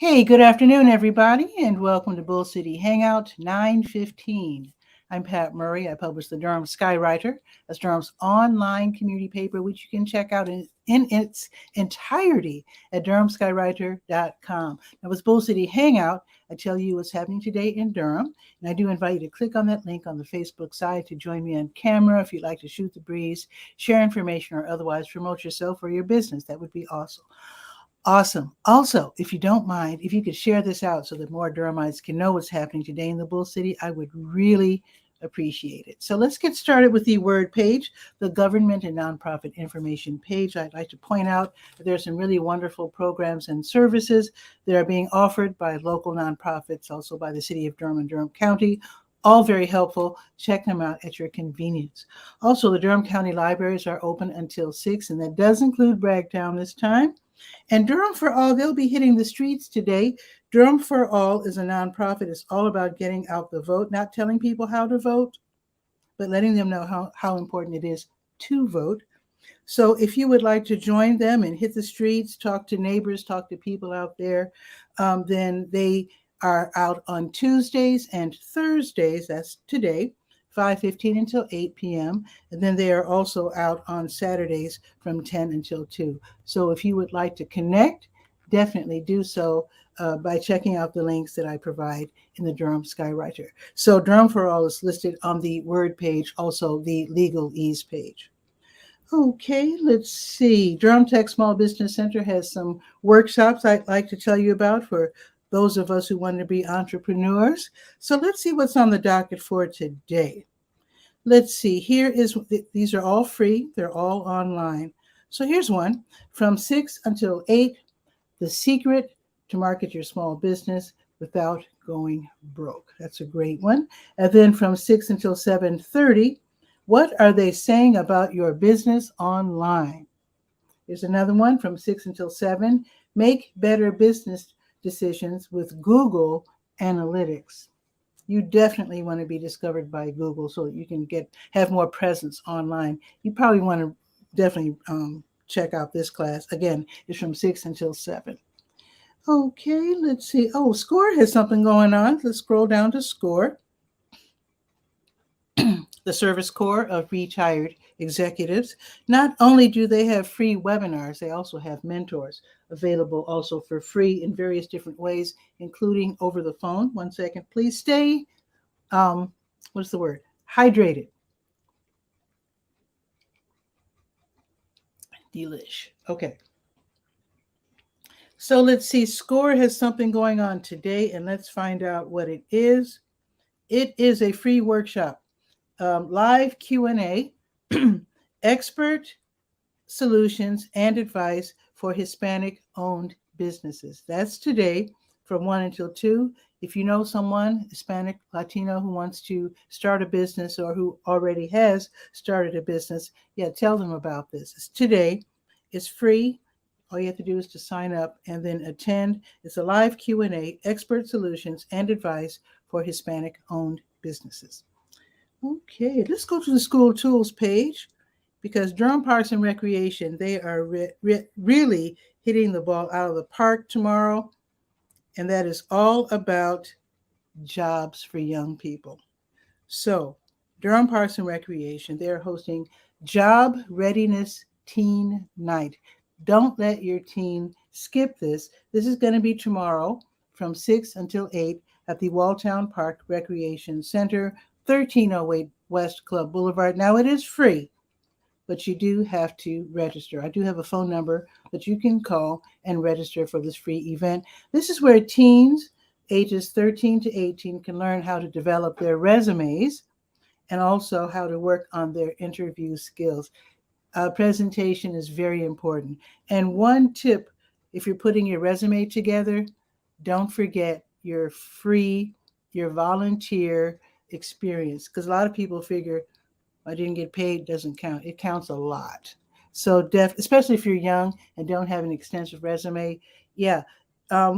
Hey, good afternoon, everybody, and welcome to Bull City Hangout 915. I'm Pat Murray. I publish the Durham Skywriter. That's Durham's online community paper, which you can check out in its entirety at durhamskywriter.com. Now, with Bull City Hangout, I tell you what's happening today in Durham, and I do invite you to click on that link on the Facebook side to join me on camera if you'd like to shoot the breeze, share information, or otherwise promote yourself or your business. That would be awesome. Awesome. Also, if you don't mind, if you could share this out so that more Durhamites can know what's happening today in the Bull City, I would really appreciate it. So let's get started with the word page, the government and nonprofit information page. I'd like to point out that there are some really wonderful programs and services that are being offered by local nonprofits, also by the city of Durham and Durham County. All very helpful. Check them out at your convenience. Also, the Durham County libraries are open until 6, and that does include Bragtown this time. And Durham for All, they'll be hitting the streets today. Durham for All is a nonprofit. It's all about getting out the vote, not telling people how to vote, but letting them know how important it is to vote. So if you would like to join them and hit the streets, talk to neighbors, talk to people out there, then they are out on Tuesdays and Thursdays, that's today, 5:15 until 8 p.m. And then they are also out on Saturdays from 10 until 2. So if you would like to connect, definitely do so by checking out the links that I provide in the Durham Skywriter. So Durham for All is listed on the word page, also the legalese page. Okay, let's see. Durham Tech Small Business Center has some workshops I'd like to tell you about for those of us who want to be entrepreneurs. So let's see what's on the docket for today. Let's see. These are all free. They're all online. So here's one. From 6 until 8, the secret to market your small business without going broke. That's a great one. And then from 6 until 7:30, what are they saying about your business online? Here's another one from 6 until 7. Make better business decisions with Google Analytics. You definitely want to be discovered by Google so that you can have more presence online. You probably want to definitely check out this class. Again, it's from 6 until 7. Okay, let's see. Oh, SCORE has something going on. Let's scroll down to SCORE. The Service Corps of Retired Executives. Not only do they have free webinars, they also have mentors available also for free in various different ways, including over the phone. One second, please stay, hydrated. Delish. Okay. So let's see, SCORE has something going on today, and let's find out what it is. It is a free workshop. Live Q&A, expert solutions and advice for Hispanic-owned businesses. That's today from 1 until 2. If you know someone, Hispanic, Latino, who wants to start a business or who already has started a business, tell them about this. It's today. It's free. All you have to do is to sign up and then attend. It's a live Q&A, expert solutions and advice for Hispanic-owned businesses. Okay, let's go to the school tools page because Durham Parks and Recreation, they are really hitting the ball out of the park tomorrow, and that is all about jobs for young people. So Durham Parks and Recreation, they're hosting Job Readiness Teen Night. Don't let your teen skip this. This is going to be tomorrow from 6 until 8 at the Walltown Park Recreation Center, 1308 West Club Boulevard. Now, it is free, but you do have to register. I do have a phone number that you can call and register for this free event. This is where teens ages 13 to 18 can learn how to develop their resumes and also how to work on their interview skills. Presentation is very important. And one tip, if you're putting your resume together, don't forget your volunteer experience, because a lot of people figure I didn't get paid doesn't count. It counts a lot. So especially if you're young and don't have an extensive resume,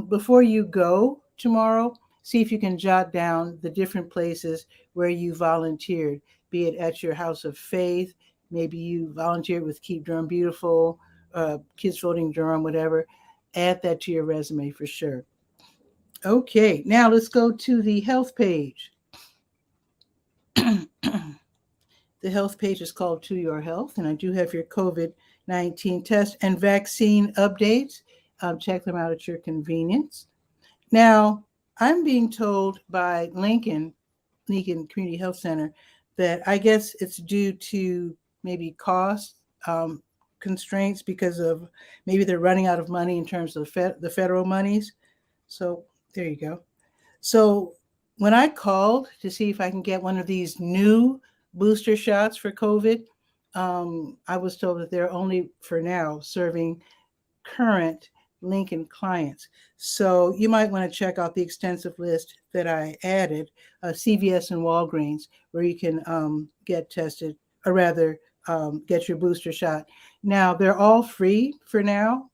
before you go tomorrow, see if you can jot down the different places where you volunteered, be it at your house of faith, maybe you volunteered with Keep Durham Beautiful, Kids Voting Durham, whatever. Add that to your resume for sure. Okay, now let's go to the health page. The health page is called To Your Health, and I do have your COVID-19 test and vaccine updates. Check them out at your convenience. Now, I'm being told by Lincoln Community Health Center that I guess it's due to maybe cost constraints because of maybe they're running out of money in terms of the federal monies. So there you go. So when I called to see if I can get one of these new booster shots for COVID, I was told that they're only for now serving current Lincoln clients. So you might want to check out the extensive list that I added, CVS and Walgreens, where you can get tested, or rather get your booster shot. Now, they're all free for now.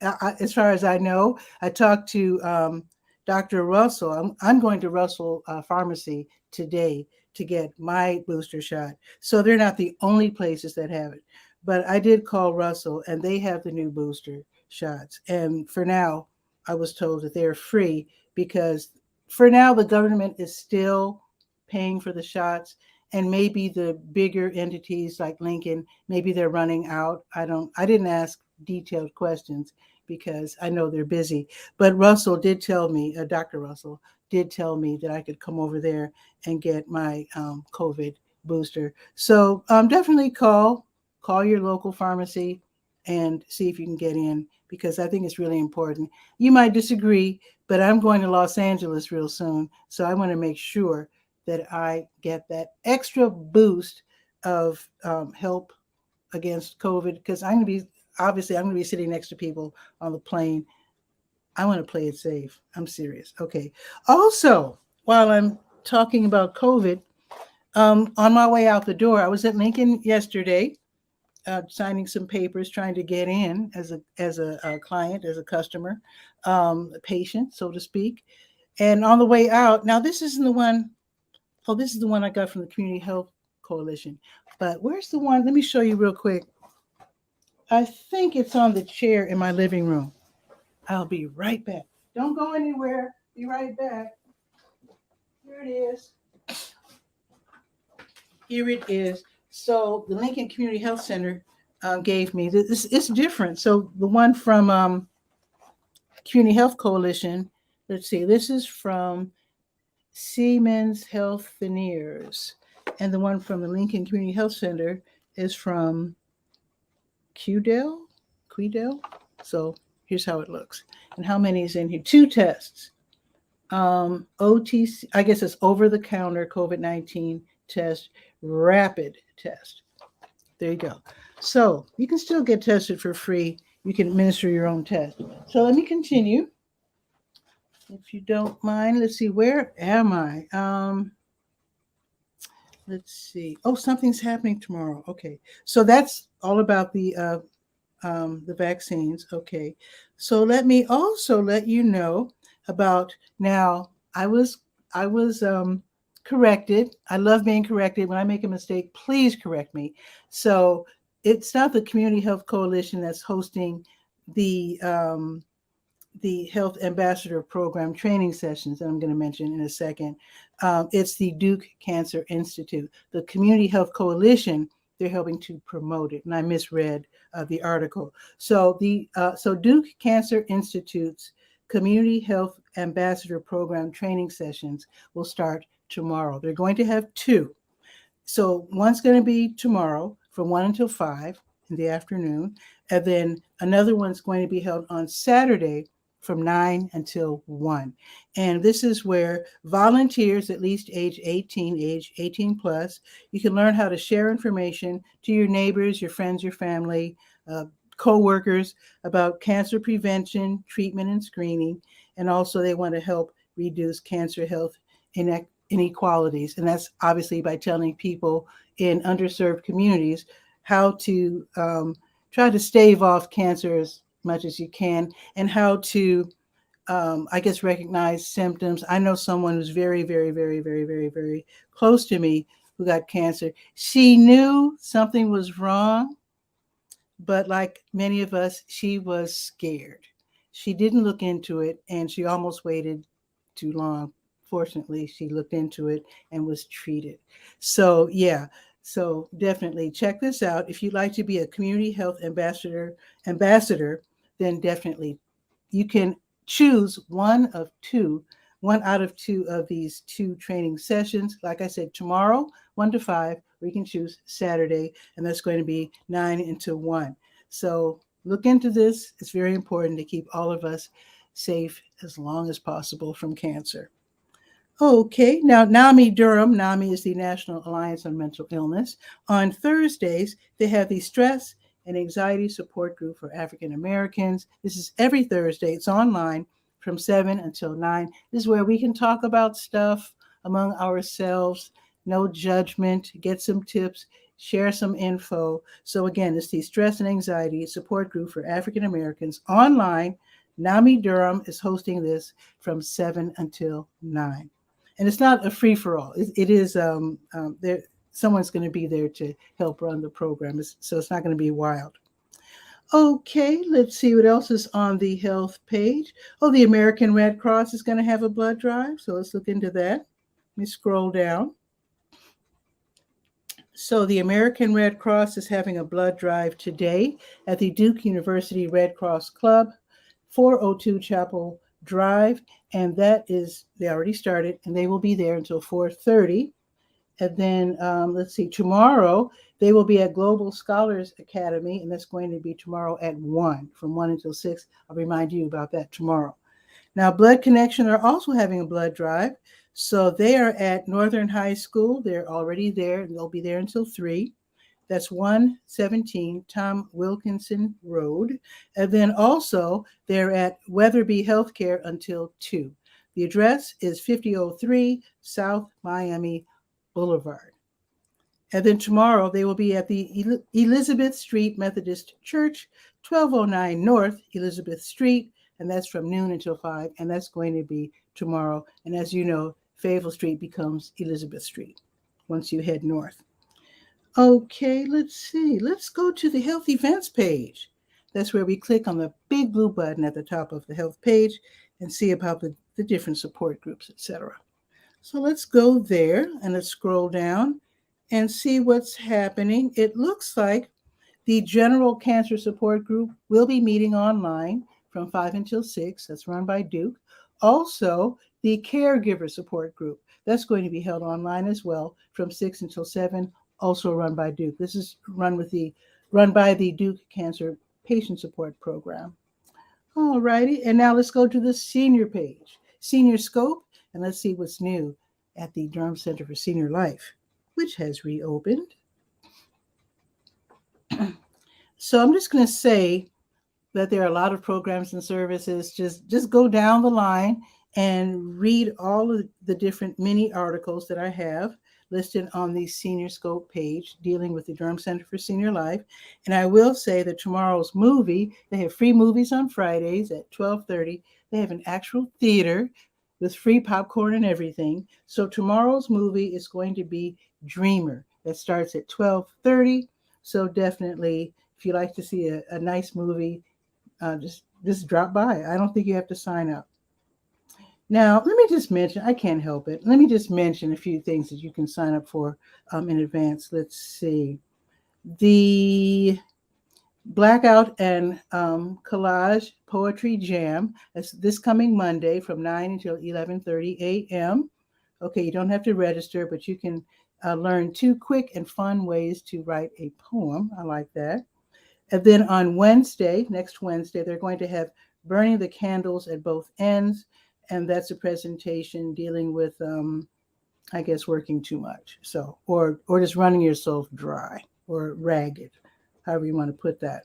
As far as I know, I talked to Dr. Russell. I'm going to Russell Pharmacy today to get my booster shot. So they're not the only places that have it. But I did call Russell, and they have the new booster shots. And for now, I was told that they're free because for now, the government is still paying for the shots. And maybe the bigger entities like Lincoln, maybe they're running out. I didn't ask detailed questions because I know they're busy. But Russell did tell me, Dr. Russell did tell me that I could come over there and get my COVID booster. So definitely call your local pharmacy and see if you can get in, because I think it's really important. You might disagree, but I'm going to Los Angeles real soon. So I want to make sure that I get that extra boost of help against COVID, because I'm going to be sitting next to people on the plane. I want to play it safe. I'm serious. Okay. Also, while I'm talking about COVID, on my way out the door, I was at Lincoln yesterday, signing some papers, trying to get in as a client, as a customer, a patient, so to speak. And on the way out, now this isn't the one. Oh, this is the one I got from the Community Health Coalition. But where's the one? Let me show you real quick. I think it's on the chair in my living room. I'll be right back. Don't go anywhere. Be right back. Here it is. Here it is. So the Lincoln Community Health Center gave me this. It's different. So the one from Community Health Coalition, let's see, this is from Siemens Healthineers, and the one from the Lincoln Community Health Center is from Quidel. So here's how it looks, and how many is in here. 2 tests. OTC, I guess it's over-the-counter COVID-19 test, rapid test. There you go. So you can still get tested for free. You can administer your own test. So let me continue, if you don't mind. Let's see, where am I? Let's see. Oh, something's happening tomorrow. Okay, so that's all about the vaccines. Okay, so let me also let you know about, now I was corrected. I love being corrected. When I make a mistake, please correct me. So it's not the Community Health Coalition that's hosting the Health Ambassador Program training sessions that I'm going to mention in a second. It's the Duke Cancer Institute. The Community Health Coalition, they're helping to promote it, and I misread the article. So so Duke Cancer Institute's Community Health Ambassador Program training sessions will start tomorrow. They're going to have 2. So one's going to be tomorrow from 1 until 5 in the afternoon, and then another one's going to be held on Saturday from 9 until 1. And this is where volunteers, at least age 18 plus, you can learn how to share information to your neighbors, your friends, your family, co-workers about cancer prevention, treatment, and screening. And also they want to help reduce cancer health inequalities. And that's obviously by telling people in underserved communities how to try to stave off cancer as much as you can, and how to, I guess, recognize symptoms. I know someone who's very, very, very, very, very, very close to me who got cancer. She knew something was wrong, but like many of us, she was scared. She didn't look into it, and she almost waited too long. Fortunately, she looked into it and was treated. So, yeah. So definitely check this out. If you'd like to be a community health ambassador, then definitely you can choose one out of two of these 2 training sessions. Like I said, tomorrow, 1 to 5, or you can choose Saturday, and that's going to be 9 until 1. So look into this. It's very important to keep all of us safe as long as possible from cancer. Okay, now NAMI Durham, NAMI is the National Alliance on Mental Illness. On Thursdays, they have the Stress and Anxiety Support Group for African Americans. This is every Thursday. It's online from 7 until 9. This is where we can talk about stuff among ourselves, no judgment, get some tips, share some info. So again, it's the Stress and Anxiety Support Group for African Americans online. NAMI Durham is hosting this from 7 until 9. And it's not a free-for-all. It is there. Someone's going to be there to help run the program, so it's not going to be wild. Okay, let's see what else is on the health page. Oh, the American Red Cross is going to have a blood drive, so let's look into that. Let me scroll down. So the American Red Cross is having a blood drive today at the Duke University Red Cross Club, 402 Chapel Drive, and they already started, and they will be there until 4:30. And then let's see, tomorrow they will be at Global Scholars Academy, and that's going to be tomorrow at 1, from 1 until 6. I'll remind you about that tomorrow. Now, Blood Connection are also having a blood drive. So they are at Northern High School. They're already there, and they'll be there until 3. That's 117 Tom Wilkinson Road. And then also they're at Weatherby Healthcare until 2. The address is 5003 South Miami Boulevard. And then tomorrow they will be at the Elizabeth Street Methodist Church, 1209 North Elizabeth Street, and that's from noon until 5, and that's going to be tomorrow. And as you know, Fayetteville Street becomes Elizabeth Street once you head north. Okay, let's see. Let's go to the health events page. That's where we click on the big blue button at the top of the health page and see about the different support groups, etc. So let's go there and let's scroll down and see what's happening. It looks like the General Cancer Support Group will be meeting online from 5 until 6. That's run by Duke. Also, the Caregiver Support Group, that's going to be held online as well from 6 until 7, also run by Duke. This is run by the Duke Cancer Patient Support Program. All righty, and now let's go to the senior page, SeniorScope, and let's see what's new at the Durham Center for Senior Life, which has reopened. So I'm just going to say that there are a lot of programs and services. Just go down the line and read all of the different mini articles that I have listed on the SeniorScope page dealing with the Durham Center for Senior Life. And I will say that tomorrow's movie, they have free movies on Fridays at 12:30. They have an actual theater with free popcorn and everything. So tomorrow's movie is going to be Dreamer. That starts at 12:30. So definitely, if you like to see a nice movie, just drop by. I don't think you have to sign up. Now, let me just mention, I can't help it. Let me just mention a few things that you can sign up for in advance. Let's see. The Blackout and Collage Poetry Jam. That's this coming Monday from 9 until 11:30 a.m. Okay, you don't have to register, but you can learn 2 quick and fun ways to write a poem. I like that. And then on next Wednesday, they're going to have Burning the Candles at Both Ends. And that's a presentation dealing with, I guess, working too much. So, or just running yourself dry or ragged, however you want to put that.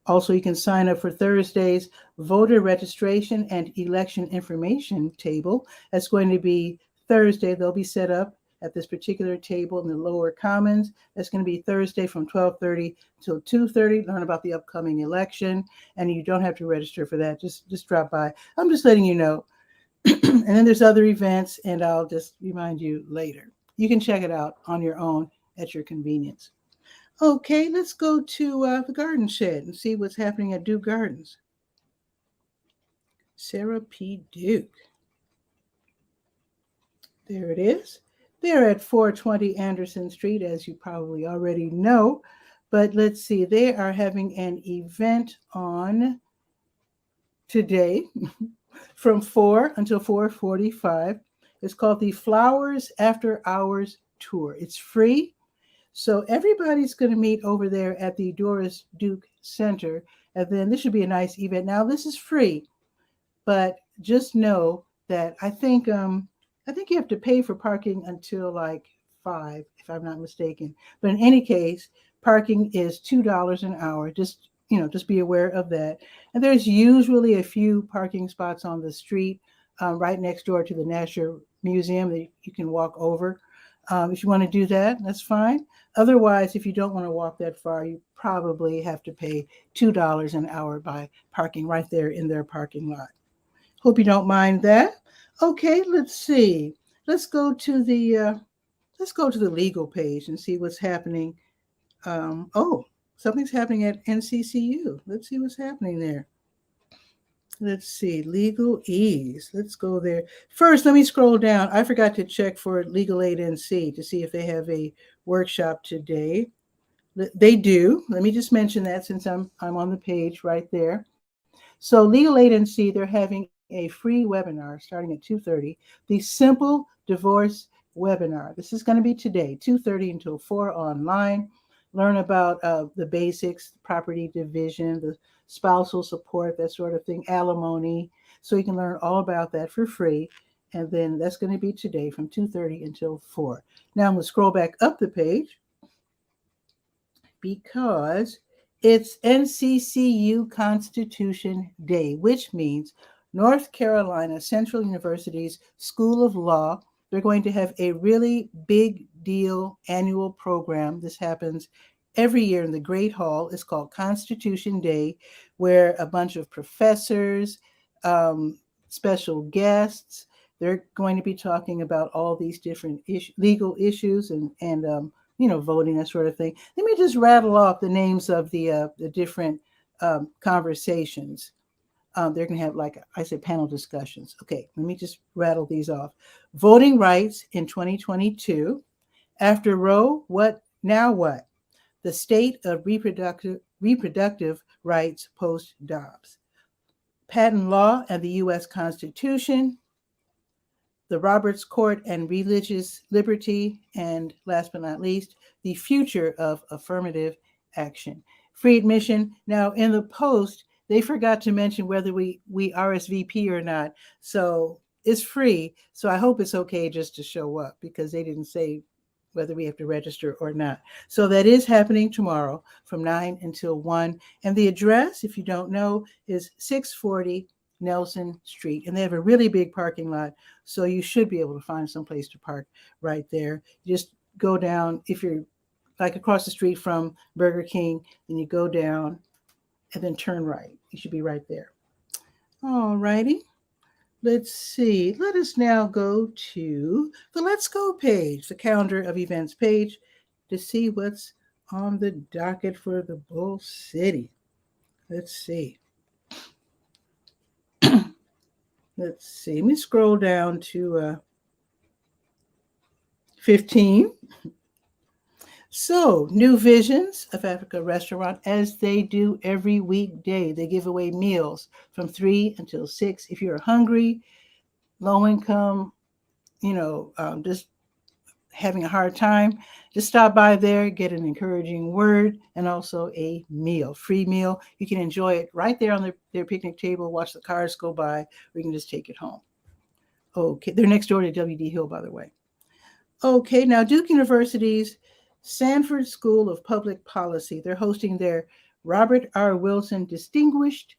Also, you can sign up for Thursday's voter registration and election information table. That's going to be Thursday. They'll be set up at this particular table in the lower commons. That's going to be Thursday from 12:30 till 2:30. Learn about the upcoming election, and you don't have to register for that. Just drop by. I'm just letting you know. And then there's other events, and I'll just remind you later. You can check it out on your own at your convenience. Okay, let's go to the garden shed and see what's happening at Duke Gardens. Sarah P. Duke. There it is. They're at 420 Anderson Street, as you probably already know. But let's see, they are having an event on today from 4 until 4:45. It's called the Flowers After Hours Tour. It's free. So everybody's going to meet over there at the Doris Duke Center. And then this should be a nice event. Now, this is free, but just know that I think you have to pay for parking until like 5, if I'm not mistaken. But in any case, parking is $2 an hour. Just be aware of that. And there's usually a few parking spots on the street right next door to the National Museum that you can walk over. If you want to do that, that's fine. Otherwise, if you don't want to walk that far, you probably have to pay $2 an hour by parking right there in their parking lot. Hope you don't mind that. Okay, let's see. Let's go to the legal page and see what's happening. Something's happening at NCCU. Let's see what's happening there. Let's see, Legal Ease. Let's go there. First, let me scroll down. I forgot to check for Legal Aid NC to see if they have a workshop today. They do. Let me just mention that since I'm on the page right there. So Legal Aid NC, they're having a free webinar starting at 2:30, the Simple Divorce webinar. This is going to be today, 2:30 until 4 online. Learn about the basics, property division, the spousal support, that sort of thing, alimony. So you can learn all about that for free. And then that's going to be today from 2:30 until 4. Now I'm going to scroll back up the page because it's NCCU Constitution Day, which means North Carolina Central University's School of Law. They're going to have a really big deal annual program. This happens every year in the Great Hall. It's called Constitution Day, where a bunch of professors, special guests, they're going to be talking about all these different legal issues and voting, that sort of thing. Let me just rattle off the names of the different conversations. They're going to have, like I said, panel discussions. Okay, let me just rattle these off. Voting rights in 2022. After Roe, what? Now what? The state of reproductive rights post-Dobbs. Patent law and the U.S. Constitution. The Roberts Court and religious liberty. And last but not least, the future of affirmative action. Free admission. Now, in the post, they forgot to mention whether we RSVP or not. So it's free. So I hope it's okay just to show up because they didn't say whether we have to register or not. So that is happening tomorrow from 9 until 1. And the address, if you don't know, is 640 Nelson Street. And they have a really big parking lot. So you should be able to find some place to park right there. Just go down. If you're like across the street from Burger King, then you go down and then turn right. You should be right there. All righty. Let's see. Let us now go to the Let's Go page, the calendar of events page, to see what's on the docket for the Bull City. Let's see. Let's see. Let me scroll down to 15. So, New Visions of Africa Restaurant, as they do every weekday, they give away meals from 3 until 6. If you're hungry, low income, just having a hard time, just stop by there, get an encouraging word, and also a meal, free meal. You can enjoy it right there on their picnic table, watch the cars go by, or you can just take it home. Okay, they're next door to W.D. Hill, by the way. Okay, now Duke University's Sanford School of Public Policy, they're hosting their Robert R. Wilson Distinguished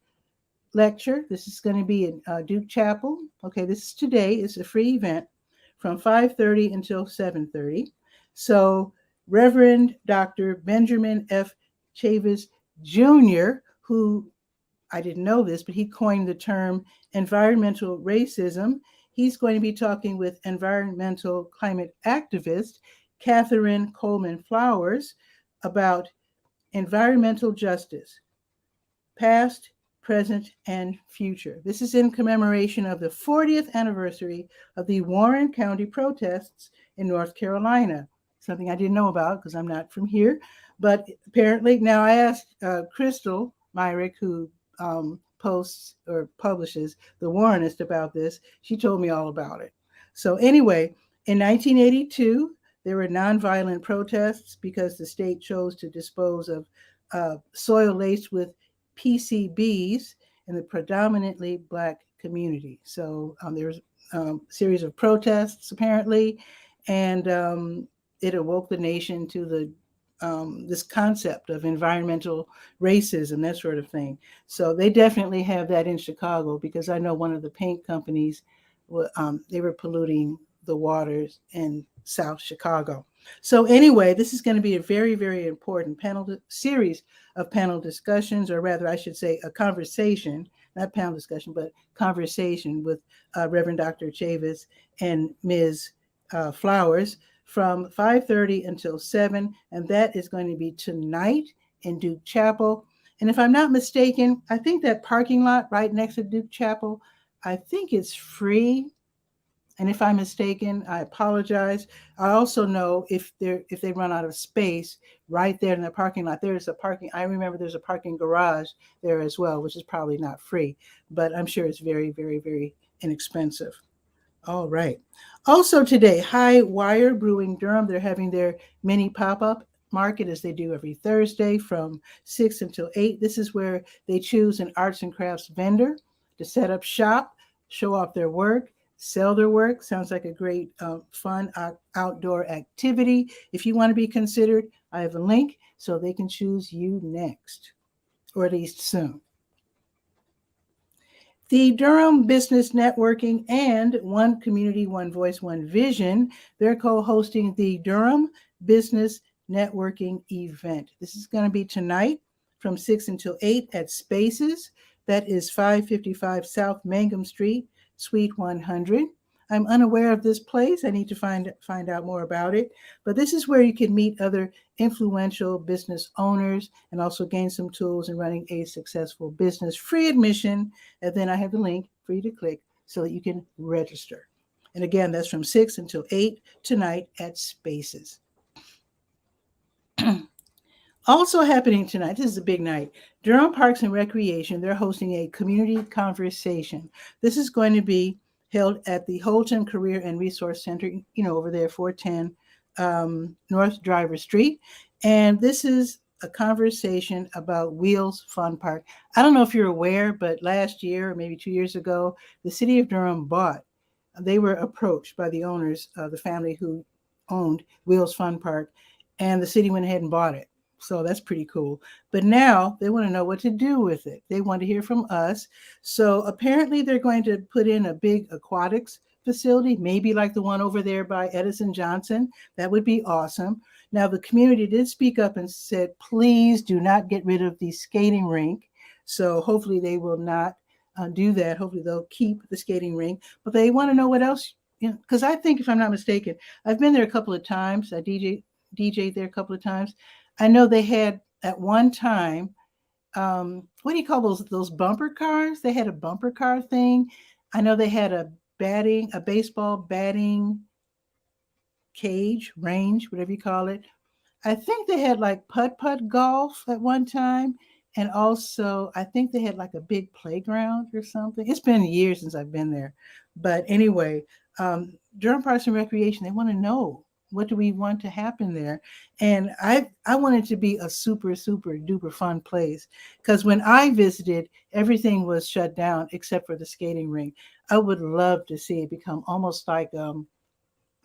Lecture. This is going to be in Duke Chapel. Okay, this is today. It's a free event from 5:30 until 7:30. So Reverend Dr. Benjamin F. Chavis Jr., who, I didn't know this, but he coined the term environmental racism. He's going to be talking with environmental climate activist Catherine Coleman Flowers about environmental justice, past, present, and future. This is in commemoration of the 40th anniversary of the Warren County protests in North Carolina. Something I didn't know about because I'm not from here. But apparently, now I asked Crystal Myrick, who posts or publishes The Warrenist, about this. She told me all about it. So anyway, in 1982, there were nonviolent protests because the state chose to dispose of soil laced with PCBs in the predominantly Black community. So there was a series of protests apparently, and it awoke the nation to the this concept of environmental racism, that sort of thing. So they definitely have that in Chicago, because I know one of the paint companies, they were polluting the waters in South Chicago. So anyway, this is going to be a very, very important series of panel discussions, or rather, I should say a conversation, not panel discussion, but conversation with Reverend Dr. Chavis and Ms. Flowers from 5:30 until 7, and that is going to be tonight in Duke Chapel. And if I'm not mistaken, I think that parking lot right next to Duke Chapel, I think it's free. And if I'm mistaken, I apologize. I also know if they run out of space right there in the parking lot, there's a parking. I remember there's a parking garage there as well, which is probably not free, but I'm sure it's very, very, very inexpensive. All right. Also today, High Wire Brewing Durham, they're having their mini pop-up market, as they do every Thursday from 6 until 8. This is where they choose an arts and crafts vendor to set up shop, show off their work, sell their work. Sounds like a great fun outdoor activity. If you want to be considered, I have a link so they can choose you next, or at least soon. The Durham Business Networking and One Community, One Voice, One Vision, they're co-hosting the Durham Business Networking event. This is going to be tonight from 6 until 8 at Spaces. That is 555 South Mangum Street, Suite 100. I'm unaware of this place. I need to find out more about it. But this is where you can meet other influential business owners and also gain some tools in running a successful business. Free admission. And then I have the link for you to click so that you can register. And again, that's from 6 until 8 tonight at Spaces. Also happening tonight, this is a big night, Durham Parks and Recreation, they're hosting a community conversation. This is going to be held at the Holton Career and Resource Center, over there, 410 North Driver Street. And this is a conversation about Wheels Fun Park. I don't know if you're aware, but last year, or maybe 2 years ago, the city of Durham they were approached by the owners, the family who owned Wheels Fun Park, and the city went ahead and bought it. So that's pretty cool. But now they want to know what to do with it. They want to hear from us. So apparently they're going to put in a big aquatics facility, maybe like the one over there by Edison Johnson. That would be awesome. Now, the community did speak up and said, please do not get rid of the skating rink. So hopefully they will not do that. Hopefully they'll keep the skating rink. But they want to know what else, because I think, if I'm not mistaken, I've been there a couple of times. I DJ'd there a couple of times. I know they had at one time, what do you call those bumper cars? They had a bumper car thing. I know they had a baseball batting cage, range, whatever you call it. I think they had like putt-putt golf at one time. And also, I think they had like a big playground or something. It's been years since I've been there. But anyway, Durham Parks and Recreation, they want to know, what do we want to happen there? And I want it to be a super, super duper fun place, because when I visited, everything was shut down except for the skating rink. I would love to see it become almost like an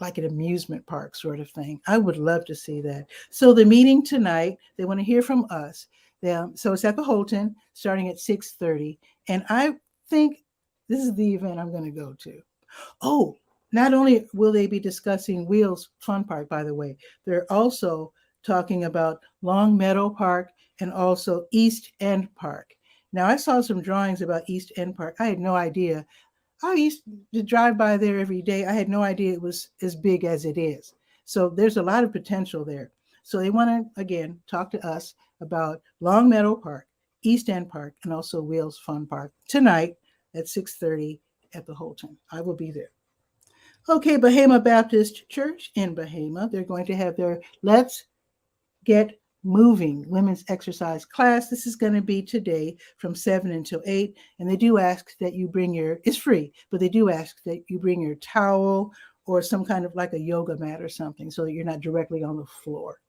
amusement park sort of thing. I would love to see that. So the meeting tonight, they want to hear from us. So it's at the Holton, starting at 6:30. And I think this is the event I'm going to go to. Oh, not only will they be discussing Wheels Fun Park, by the way, they're also talking about Long Meadow Park and also East End Park. Now, I saw some drawings about East End Park. I had no idea. I used to drive by there every day. I had no idea it was as big as it is. So there's a lot of potential there. So they want to, again, talk to us about Long Meadow Park, East End Park, and also Wheels Fun Park tonight at 6:30 at the Holton. I will be there. Okay, Bahama Baptist Church in Bahama, they're going to have their Let's Get Moving women's exercise class. This is going to be today from 7 until 8. And they do ask that you bring it's free, but they do ask that you bring your towel or some kind of like a yoga mat or something so that you're not directly on the floor.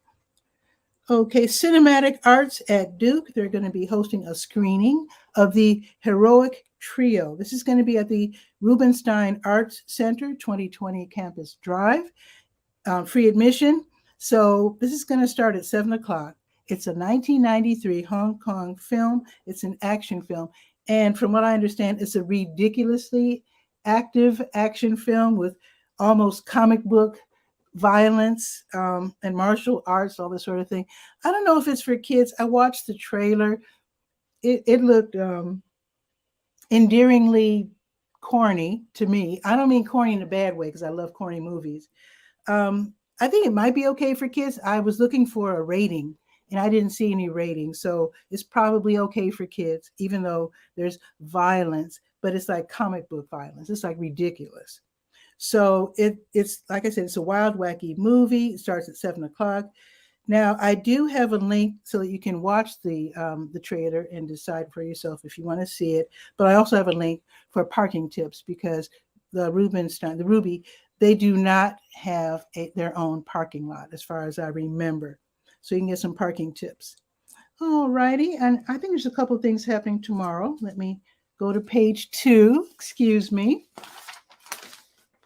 Okay, Cinematic Arts at Duke, they're going to be hosting a screening of the Heroic Trio. This is going to be at the Rubenstein Arts Center, 2020 Campus Drive, free admission. So this is going to start at 7 o'clock. It's a 1993 Hong Kong film. It's an action film. And from what I understand, it's a ridiculously active action film with almost comic book violence and martial arts, all this sort of thing. I don't know if it's for kids. I watched the trailer. It looked endearingly corny to me. I don't mean corny in a bad way because I love corny movies. I think it might be okay for kids. I was looking for a rating and I didn't see any rating. So it's probably okay for kids, even though there's violence, but it's like comic book violence. It's like ridiculous. So it's like I said, it's a wild, wacky movie. It starts at 7 o'clock. Now, I do have a link so that you can watch the trailer and decide for yourself if you want to see it. But I also have a link for parking tips because the Ruby, they do not have their own parking lot as far as I remember. So you can get some parking tips. All righty. And I think there's a couple of things happening tomorrow. Let me go to page 2. Excuse me.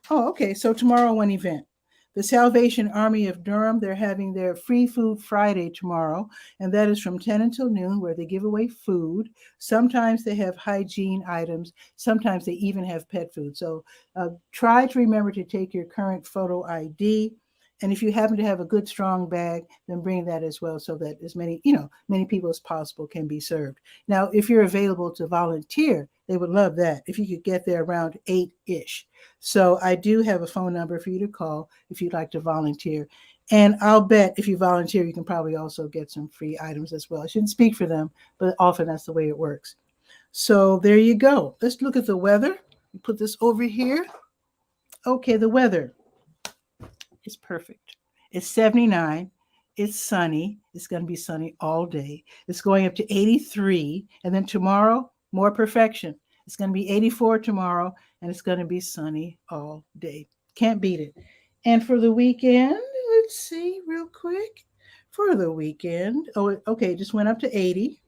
Oh, okay. So tomorrow, one event. The Salvation Army of Durham, they're having their Free Food Friday tomorrow, and that is from 10 until noon, where they give away food. Sometimes they have hygiene items. Sometimes they even have pet food. So try to remember to take your current photo ID. And if you happen to have a good, strong bag, then bring that as well so that as many people as possible can be served. Now, if you're available to volunteer, they would love that if you could get there around 8-ish. So I do have a phone number for you to call if you'd like to volunteer. And I'll bet if you volunteer, you can probably also get some free items as well. I shouldn't speak for them, but often that's the way it works. So there you go. Let's look at the weather. Put this over here. Okay, the weather. It's perfect. It's 79. It's sunny. It's going to be sunny all day. It's going up to 83. And then tomorrow, more perfection. It's going to be 84 tomorrow, and it's going to be sunny all day. Can't beat it. And for the weekend, let's see real quick. For the weekend, okay, it just went up to 80.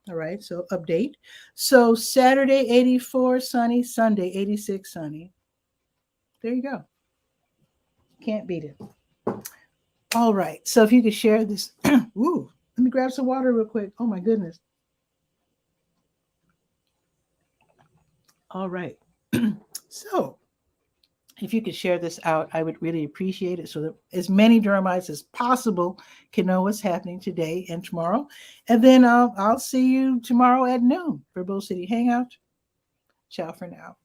All right, so update. So Saturday, 84, sunny. Sunday, 86, sunny. There you go. Can't beat it. All right. So if you could share this. Ooh, let me grab some water real quick. Oh, my goodness. All right. So if you could share this out, I would really appreciate it so that as many Durhamites as possible can know what's happening today and tomorrow. And then I'll see you tomorrow at noon for Bull City Hangout. Ciao for now.